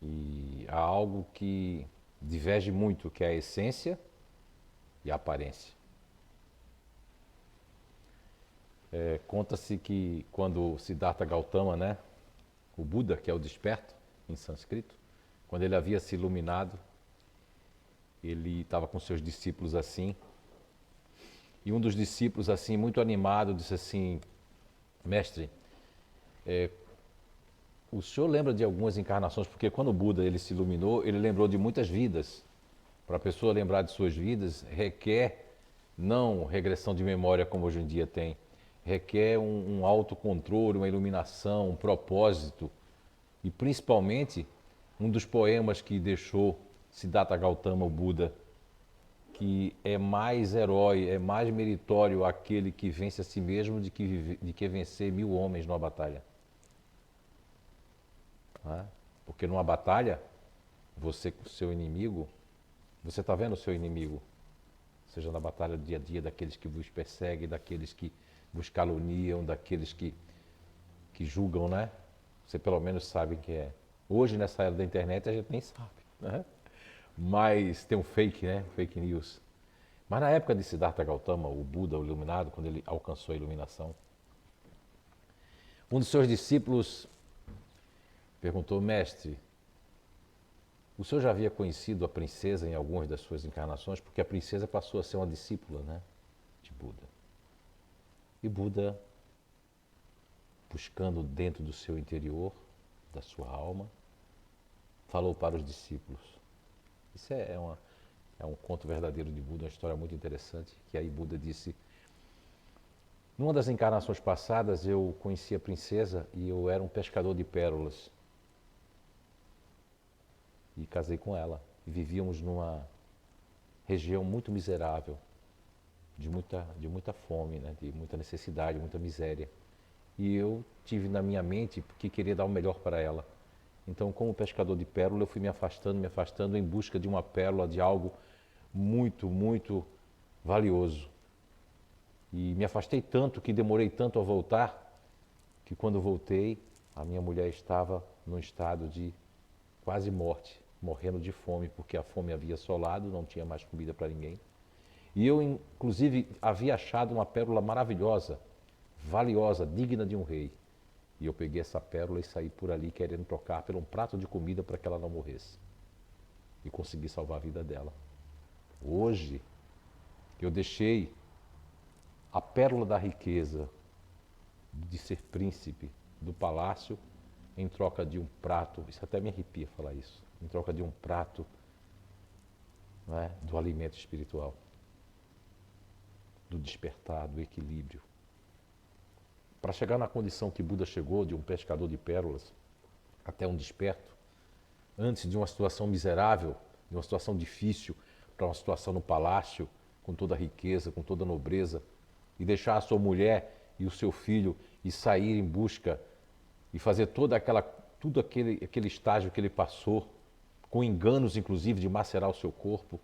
E há algo que diverge muito, que é a essência e a aparência. Conta-se que quando Siddhartha Gautama, né, o Buda, que é o desperto em sânscrito, quando ele havia se iluminado, ele estava com seus discípulos assim, e um dos discípulos, assim, muito animado, disse assim: mestre, o senhor lembra de algumas encarnações? Porque quando o Buda ele se iluminou, ele lembrou de muitas vidas. Para a pessoa lembrar de suas vidas, requer não regressão de memória como hoje em dia tem, requer um autocontrole, uma iluminação, um propósito. E principalmente, um dos poemas que deixou Siddhartha Gautama, o Buda, que é mais herói, é mais meritório aquele que vence a si mesmo de que vencer 1000 homens numa batalha. Né? Porque numa batalha, você com o seu inimigo, você está vendo o seu inimigo, seja na batalha do dia a dia, daqueles que vos perseguem, daqueles que vos caluniam, daqueles que julgam, né? Você pelo menos sabe quem é. Hoje, nessa era da internet, a gente nem sabe, né? Mas tem um fake, né? Fake news. Mas na época de Siddhartha Gautama, o Buda, o iluminado, quando ele alcançou a iluminação, um dos seus discípulos perguntou: mestre, o senhor já havia conhecido a princesa em algumas das suas encarnações? Porque a princesa passou a ser uma discípula, né, de Buda. E Buda, buscando dentro do seu interior, da sua alma, falou para os discípulos. Isso é um conto verdadeiro de Buda, uma história muito interessante, que aí Buda disse: numa das encarnações passadas eu conheci a princesa e eu era um pescador de pérolas. E casei com ela. E vivíamos numa região muito miserável, de muita fome, né? De muita necessidade, muita miséria. E eu tive na minha mente que queria dar o melhor para ela. Então, como pescador de pérola, eu fui me afastando em busca de uma pérola, de algo muito, muito valioso. E me afastei tanto, que demorei tanto a voltar, que quando voltei, a minha mulher estava num estado de quase morte, morrendo de fome, porque a fome havia assolado, não tinha mais comida para ninguém. E eu, inclusive, havia achado uma pérola maravilhosa, valiosa, digna de um rei. E eu peguei essa pérola e saí por ali querendo trocar por um prato de comida para que ela não morresse. E consegui salvar a vida dela. Hoje, eu deixei a pérola da riqueza, de ser príncipe do palácio, em troca de um prato, isso até me arrepia falar isso, em troca de um prato, não é, do alimento espiritual, do despertar, do equilíbrio. Para chegar na condição que Buda chegou, de um pescador de pérolas, até um desperto, antes de uma situação miserável, de uma situação difícil, para uma situação no palácio, com toda a riqueza, com toda a nobreza, e deixar a sua mulher e o seu filho e sair em busca e fazer tudo aquele estágio que ele passou, com enganos inclusive de macerar o seu corpo,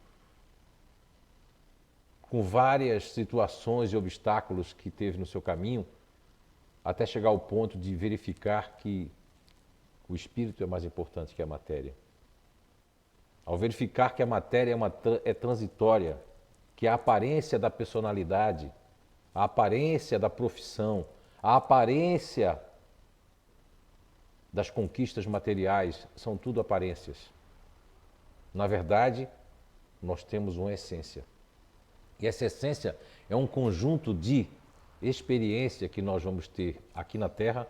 com várias situações e obstáculos que teve no seu caminho, até chegar ao ponto de verificar que o espírito é mais importante que a matéria. Ao verificar que a matéria é transitória, que a aparência da personalidade, a aparência da profissão, a aparência das conquistas materiais são tudo aparências. Na verdade, nós temos uma essência. E essa essência é um conjunto de experiência que nós vamos ter aqui na Terra,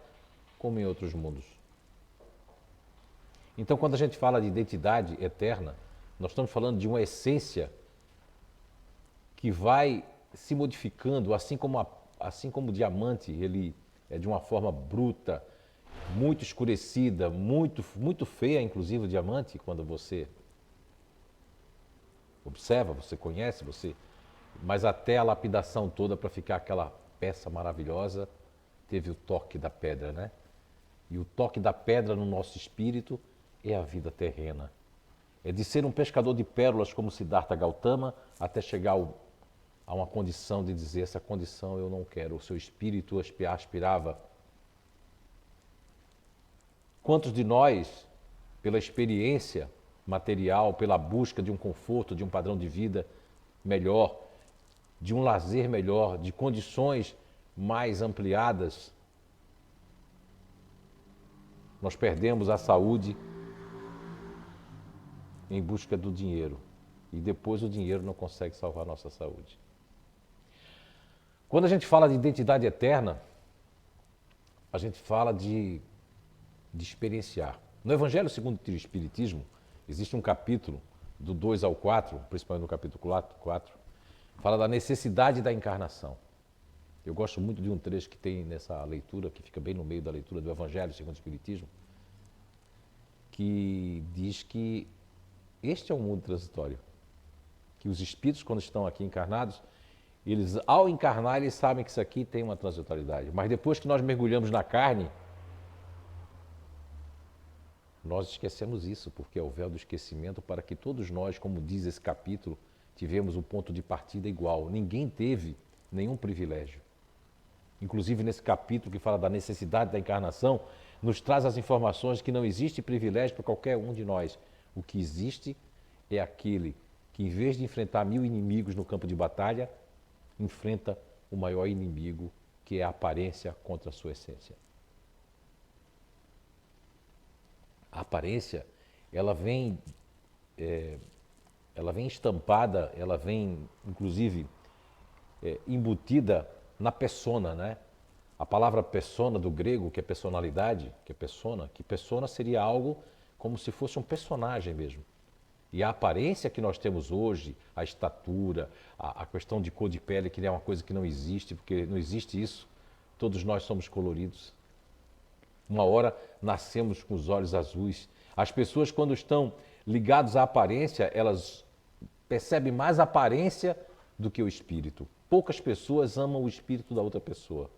como em outros mundos. Então, quando a gente fala de identidade eterna, nós estamos falando de uma essência que vai se modificando, assim como o diamante, ele é de uma forma bruta, muito escurecida, muito feia, inclusive o diamante, quando você observa, você conhece, mas até a lapidação toda para ficar aquela peça maravilhosa, teve o toque da pedra, né? E o toque da pedra no nosso espírito é a vida terrena. É de ser um pescador de pérolas como Siddhartha Gautama até chegar a uma condição de dizer: essa condição eu não quero. O seu espírito aspirava. Quantos de nós pela experiência material, pela busca de um conforto, de um padrão de vida melhor, de um lazer melhor, de condições mais ampliadas, nós perdemos a saúde em busca do dinheiro. E depois o dinheiro não consegue salvar a nossa saúde. Quando a gente fala de identidade eterna, a gente fala de experienciar. No Evangelho segundo o Espiritismo, existe um capítulo, do 2 ao 4, principalmente no capítulo 4, fala da necessidade da encarnação. Eu gosto muito de um trecho que tem nessa leitura, que fica bem no meio da leitura do Evangelho segundo o Espiritismo, que diz que este é um mundo transitório. Que os espíritos, quando estão aqui encarnados, eles, ao encarnar, eles sabem que isso aqui tem uma transitoriedade. Mas depois que nós mergulhamos na carne, nós esquecemos isso, porque é o véu do esquecimento para que todos nós, como diz esse capítulo, tivemos um ponto de partida igual. Ninguém teve nenhum privilégio. Inclusive, nesse capítulo que fala da necessidade da encarnação, nos traz as informações que não existe privilégio para qualquer um de nós. O que existe é aquele que, em vez de enfrentar 1000 inimigos no campo de batalha, enfrenta o maior inimigo, que é a aparência contra a sua essência. A aparência, ela vem estampada, ela vem, inclusive, embutida na persona, né? A palavra persona do grego, que é personalidade, que persona seria algo como se fosse um personagem mesmo. E a aparência que nós temos hoje, a estatura, a questão de cor de pele, que é uma coisa que não existe, porque não existe isso. Todos nós somos coloridos. Uma hora nascemos com os olhos azuis. As pessoas, quando estão ligadas à aparência, elas percebem mais a aparência do que o espírito. Poucas pessoas amam o espírito da outra pessoa.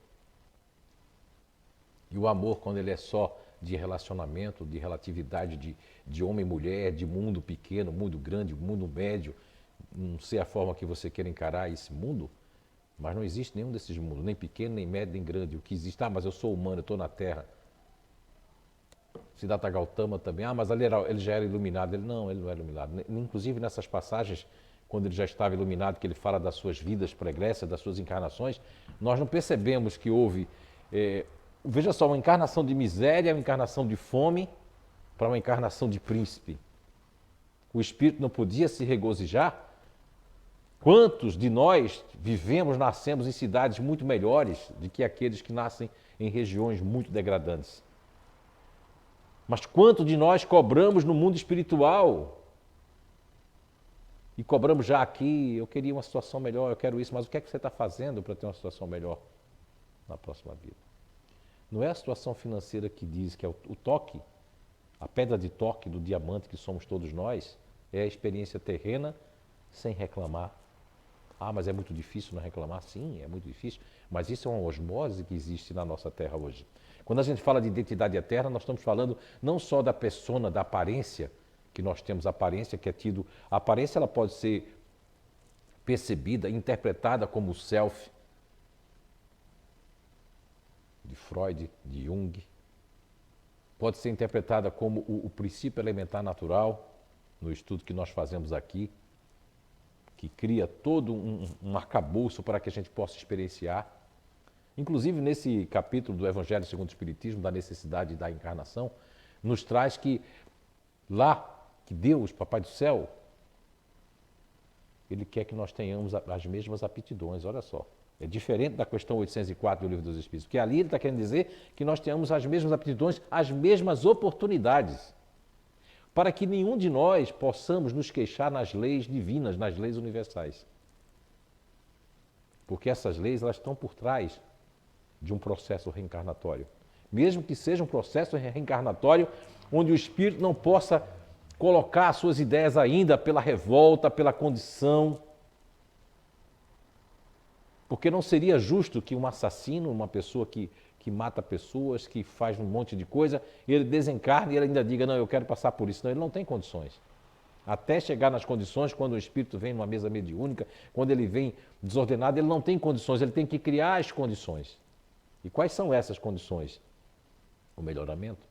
E o amor, quando ele é só de relacionamento, de relatividade de homem e mulher, de mundo pequeno, mundo grande, mundo médio, não sei a forma que você queira encarar esse mundo, mas não existe nenhum desses mundos, nem pequeno, nem médio, nem grande. O que existe, mas eu sou humano, eu estou na Terra. Siddhartha Gautama também, mas ele já era iluminado. Ele não era iluminado. Inclusive nessas passagens, quando ele já estava iluminado, que ele fala das suas vidas pregressas, das suas encarnações, nós não percebemos que houve, veja só, uma encarnação de miséria, uma encarnação de fome, para uma encarnação de príncipe. O espírito não podia se regozijar? Quantos de nós nascemos em cidades muito melhores do que aqueles que nascem em regiões muito degradantes? Mas quanto de nós cobramos no mundo espiritual? E cobramos já aqui, eu queria uma situação melhor, eu quero isso, mas o que é que você está fazendo para ter uma situação melhor na próxima vida? Não é a situação financeira que diz que é o toque, a pedra de toque do diamante que somos todos nós, é a experiência terrena sem reclamar. Ah, mas é muito difícil não reclamar? Sim, é muito difícil, mas isso é uma osmose que existe na nossa terra hoje. Quando a gente fala de identidade eterna, nós estamos falando não só da persona, da aparência, que nós temos a aparência, que é tido... A aparência ela pode ser percebida, interpretada como o self, de Freud, de Jung. Pode ser interpretada como o princípio elementar natural, no estudo que nós fazemos aqui, que cria todo um arcabouço para que a gente possa experienciar. Inclusive, nesse capítulo do Evangelho segundo o Espiritismo, da necessidade da encarnação, nos traz que lá, que Deus, Papai do Céu, Ele quer que nós tenhamos as mesmas aptidões, olha só. É diferente da questão 804 do Livro dos Espíritos, porque ali ele está querendo dizer que nós tenhamos as mesmas aptidões, as mesmas oportunidades, para que nenhum de nós possamos nos queixar nas leis divinas, nas leis universais. Porque essas leis, elas estão por trás de um processo reencarnatório. Mesmo que seja um processo reencarnatório onde o espírito não possa colocar as suas ideias ainda pela revolta, pela condição. Porque não seria justo que um assassino, uma pessoa que mata pessoas, que faz um monte de coisa, ele desencarne e ele ainda diga, não, eu quero passar por isso. Não, ele não tem condições. Até chegar nas condições, quando o espírito vem numa mesa mediúnica, quando ele vem desordenado, ele não tem condições, ele tem que criar as condições. E quais são essas condições? O melhoramento.